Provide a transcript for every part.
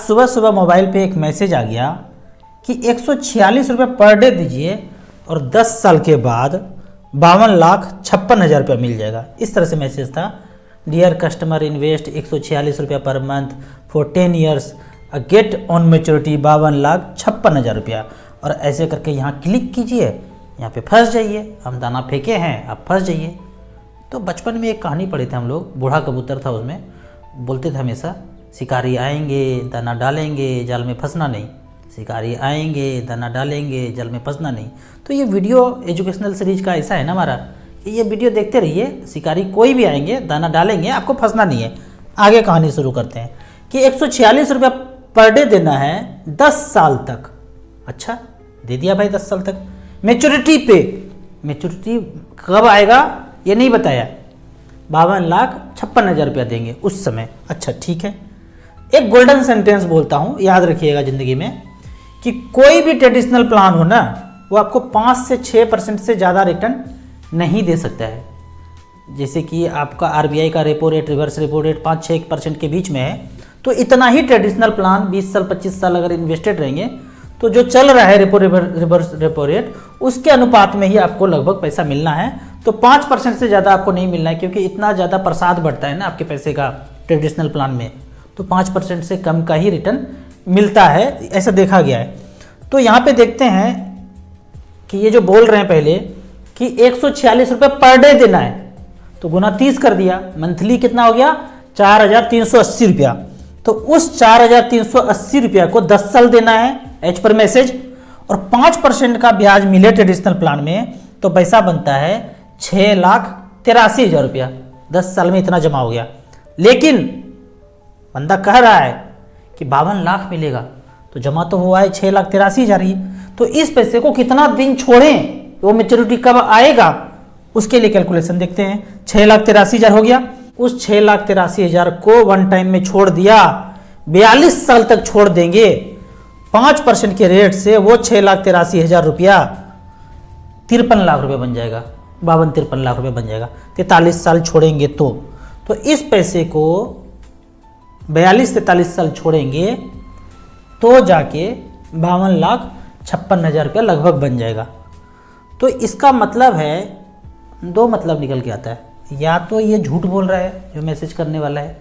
सुबह सुबह मोबाइल पे एक मैसेज आ गया कि 146 रुपये पर डे दीजिए और 10 साल के बाद 52,56,000 रुपया मिल जाएगा। इस तरह से मैसेज था, डियर कस्टमर इन्वेस्ट 146 रुपया per month for 10 years get on maturity 52,56,000 रुपया। और ऐसे करके यहाँ क्लिक कीजिए, यहाँ पे फंस जाइए, हम दाना फेंके हैं आप फंस जाइए। तो बचपन में एक कहानी पढ़ी थी हम लोग, बूढ़ा कबूतर था, उसमें बोलते थे हमेशा, शिकारी आएंगे दाना डालेंगे जाल में फंसना नहीं, शिकारी आएंगे दाना डालेंगे जाल में फंसना नहीं। तो ये वीडियो एजुकेशनल सीरीज का ऐसा है ना हमारा कि ये वीडियो देखते रहिए, शिकारी कोई भी आएंगे दाना डालेंगे, आपको फंसना नहीं है। आगे कहानी शुरू करते हैं कि 146 रुपया पर डे देना है 10 साल तक। अच्छा दे दिया भाई 10 साल तक। मेच्योरिटी पे, मेच्योरिटी कब आएगा ये नहीं बताया, 52,56,000 रुपया देंगे उस समय। अच्छा ठीक है। एक गोल्डन सेंटेंस बोलता हूँ, याद रखिएगा ज़िंदगी में, कि कोई भी ट्रेडिशनल प्लान हो ना, वो आपको 5 से 6% से ज़्यादा रिटर्न नहीं दे सकता है। जैसे कि आपका आरबीआई का repo rate, reverse repo rate 5-6% के बीच में है, तो इतना ही ट्रेडिशनल प्लान 20 साल 25 साल अगर इन्वेस्टेड रहेंगे तो जो चल रहा है रेपो रिवर्स रेपो रेट, उसके अनुपात में ही आपको लगभग पैसा मिलना है। तो 5% से ज़्यादा आपको नहीं मिलना है, क्योंकि इतना ज़्यादा प्रसाद बढ़ता है ना आपके पैसे का ट्रेडिशनल प्लान में, तो 5% से कम का ही रिटर्न मिलता है, ऐसा देखा गया है। तो यहाँ पे देखते हैं कि ये जो बोल रहे हैं पहले कि 146 रुपये पर डे देना है, तो गुना 30 कर दिया, मंथली कितना हो गया 4,380 रुपया। तो उस 4,380 रुपया को 10 साल देना है एच पर मैसेज, और 5% का ब्याज मिले ट्रेडिशनल प्लान में, तो पैसा बनता है 6,83,000 रुपया। 10 साल में इतना जमा हो गया। लेकिन बंदा कह रहा है कि 52 लाख मिलेगा, तो जमा तो हुआ है 6,83,000 ही, तो इस पैसे को कितना दिन छोड़ें, वो मेच्योरिटी कब आएगा, उसके लिए कैलकुलेशन देखते हैं। 6,83,000 हो गया, उस 6,83,000 को वन टाइम में छोड़ दिया, 42 साल तक छोड़ देंगे 5% के रेट से, वो 6,83,000 रुपया 53 लाख रुपये बन जाएगा, 52-53 लाख रुपये बन जाएगा। 43 साल छोड़ेंगे तो इस पैसे को 42-43 साल छोड़ेंगे तो जाके 52,56,000 रुपया लगभग बन जाएगा। तो इसका मतलब है, दो मतलब निकल के आता है, या तो ये झूठ बोल रहा है जो मैसेज करने वाला है,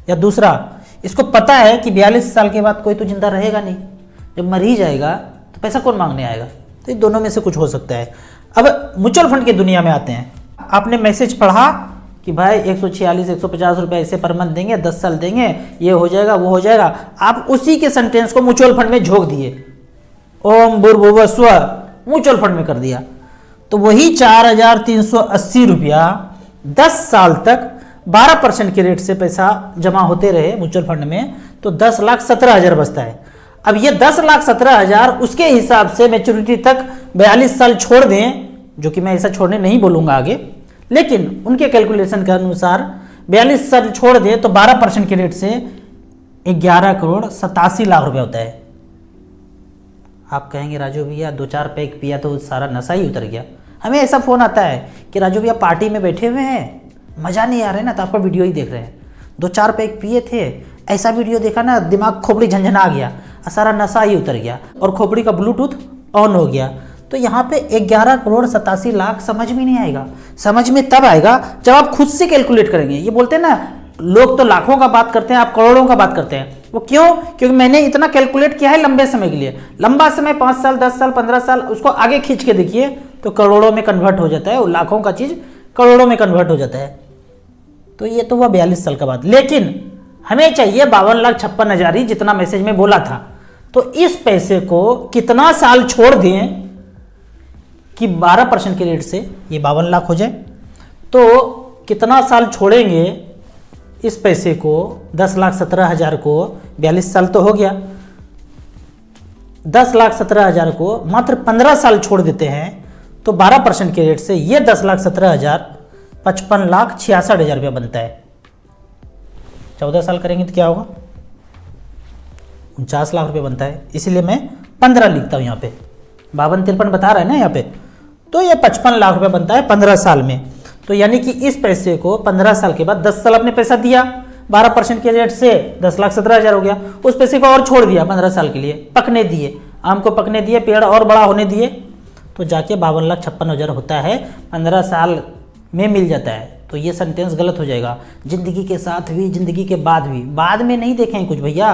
या दूसरा इसको पता है कि 42 साल के बाद कोई तो जिंदा रहेगा नहीं, जब मर ही जाएगा तो पैसा कौन मांगने आएगा। तो ये दोनों में से कुछ हो सकता है। अब म्यूचुअल फंड की दुनिया में आते हैं। आपने मैसेज पढ़ा कि भाई 146-150 रुपये ऐसे पर मंथ देंगे, 10 साल देंगे, ये हो जाएगा वो हो जाएगा। आप उसी के सेंटेंस को म्यूचुअल फंड में झोंक दिए, ओम भूर्भुवः स्वः, म्यूचुअल फंड में कर दिया। तो वही 4,380 रुपया 10 साल तक 12% के रेट से पैसा जमा होते रहे म्यूचुअल फंड में, तो 10,17,000 बचता है। अब ये 10,17,000 उसके हिसाब से मैच्योरिटी तक 42 साल छोड़ दें, जो कि मैं ऐसा छोड़ने नहीं बोलूँगा आगे, लेकिन उनके कैलकुलेशन के अनुसार 42 साल छोड़ दें तो 12% के रेट से 11,87,00,000 रुपये होता है। आप कहेंगे राजू भैया 2-4 पैक पिया तो सारा नशा ही उतर गया। हमें ऐसा फ़ोन आता है कि राजू भैया पार्टी में बैठे हुए हैं, मज़ा नहीं आ रहा है ना, तो आपका वीडियो ही देख रहे हैं, 2-4 पैक पिए थे, ऐसा वीडियो देखा ना, दिमाग खोपड़ी झंझना गया, सारा नशा ही उतर गया और खोपड़ी का ब्लूटूथ ऑन हो गया। तो यहाँ पे 11,87,00,000 समझ में नहीं आएगा। समझ में तब आएगा जब आप खुद से कैलकुलेट करेंगे। ये बोलते हैं ना, लोग तो लाखों का बात करते हैं, आप करोड़ों का बात करते हैं। वो क्यों? क्योंकि मैंने इतना कैलकुलेट किया है लंबे समय के लिए। लंबा समय 5 साल 10 साल 15 साल, उसको आगे खींच के देखिए तो करोड़ों में कन्वर्ट हो जाता है, लाखों का चीज़ करोड़ों में कन्वर्ट हो जाता है। तो ये तो हुआ 42 साल का बात। लेकिन हमें चाहिए 52,56,000 ही, जितना मैसेज में बोला था। तो इस पैसे को कितना साल छोड़ दें कि 12% के रेट से ये 52 लाख हो जाए। तो कितना साल छोड़ेंगे इस पैसे को, 10,17,000 को, 42 साल तो हो गया, 10,17,000 को मात्र 15 साल छोड़ देते हैं तो 12% के रेट से ये 10,17,000 55,66,000 रुपया बनता है। 14 साल करेंगे तो क्या होगा, 49 लाख रुपये बनता है। इसलिए मैं 15 लिखता हूँ यहाँ पे, 52-53 बता रहा है ना यहाँ पे, तो ये 55 लाख रुपये बनता है 15 साल में। तो यानी कि इस पैसे को 15 साल के बाद, 10 साल आपने पैसा दिया, 12% के रेट से 10,17,000 हो गया। उस पैसे को और छोड़ दिया 15 साल के लिए, पकने दिए, आम को पकने दिए, पेड़ और बड़ा होने दिए, तो जाके 52,56,000 होता है, 15 साल में मिल जाता है। तो ये सेंटेंस गलत हो जाएगा। जिंदगी के साथ भी, जिंदगी के बाद भी, बाद में नहीं देखें कुछ भैया,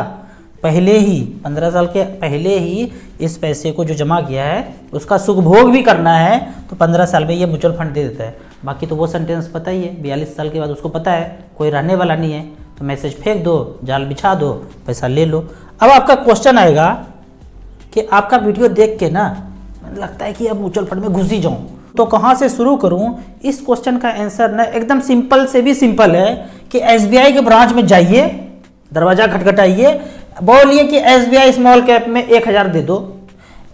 पहले ही 15 साल के पहले ही इस पैसे को जो जमा किया है उसका सुख भोग भी करना है, तो 15 साल में ये म्यूचुअल फंड दे देता है। बाकी तो वो सेंटेंस पता ही है, 42 साल के बाद उसको पता है कोई रहने वाला नहीं है, तो मैसेज फेंक दो, जाल बिछा दो, पैसा ले लो। अब आपका क्वेश्चन आएगा कि आपका वीडियो देख के ना लगता है कि अब म्यूचुअल फंड में घुस ही जाऊँ, तो कहाँ से शुरू करूँ? इस क्वेश्चन का आंसर ना एकदम सिंपल से भी सिंपल है कि SBI के ब्रांच में जाइए, दरवाजा खटखटाइए, बोलिए कि SBI स्मॉल कैप में 1,000 दे दो,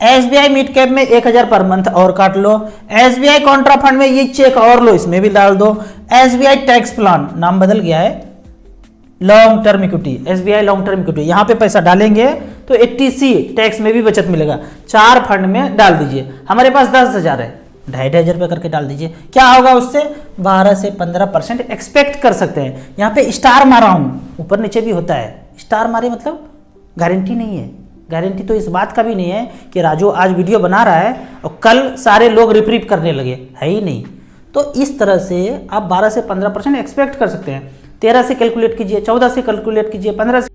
SBI मिड कैप में 1,000 पर मंथ और काट लो, SBI कॉन्ट्रा फंड में ये चेक और लो, इसमें भी डाल दो, SBI टैक्स प्लान, नाम बदल गया है, long term equity, SBI long term equity, यहाँ पे पैसा डालेंगे तो 80C टैक्स में भी बचत मिलेगा। 4 फंड में डाल दीजिए, हमारे पास 10,000 है, 2,500 रुपये करके डाल दीजिए, क्या होगा उससे 12 से 15% एक्सपेक्ट कर सकते हैं। यहाँ पे स्टार मारा हूँ, ऊपर नीचे भी होता है, स्टार मारे मतलब गारंटी नहीं है। गारंटी तो इस बात का भी नहीं है कि राजू आज वीडियो बना रहा है और कल सारे लोग रिपीट करने लगे, है ही नहीं। तो इस तरह से आप 12 से 15% एक्सपेक्ट कर सकते हैं। 13 से कैलकुलेट कीजिए, 14 से कैलकुलेट कीजिए, 15 से